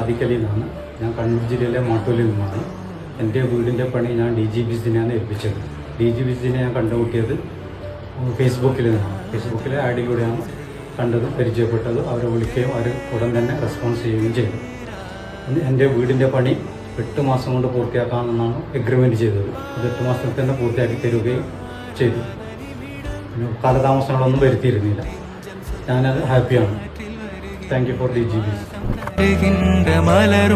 സാദിഖലി എന്നാണ്. ഞാൻ കണ്ണൂർ ജില്ലയിലെ മാട്ടൂലിൽ നിന്നാണ്. എൻ്റെ വീടിൻ്റെ പണി ഞാൻ DGBസിനെയാണ് ഏൽപ്പിച്ചത്. DGBസിനെ ഞാൻ കണ്ടുമുട്ടിയത് ഫേസ്ബുക്കിൽ നിന്നാണ്. ഫേസ്ബുക്കിലെ ആഡിലൂടെയാണ് കണ്ടതും പരിചയപ്പെട്ടതും. അവരെ വിളിക്കുകയും അവർ ഉടൻ തന്നെ റെസ്പോൺസ് ചെയ്യുകയും ചെയ്തു. എൻ്റെ വീടിൻ്റെ പണി 8 മാസം കൊണ്ട് പൂർത്തിയാക്കാമെന്നാണ് എഗ്രിമെൻറ്റ് ചെയ്തത്. അത് 8 മാസത്തിൽ തന്നെ പൂർത്തിയാക്കി തരികയും ചെയ്തു. പിന്നെ കാലതാമസങ്ങളൊന്നും വരുത്തിയിരുന്നില്ല. ഞാനത് ഹാപ്പിയാണ്. Thank you for DGBs.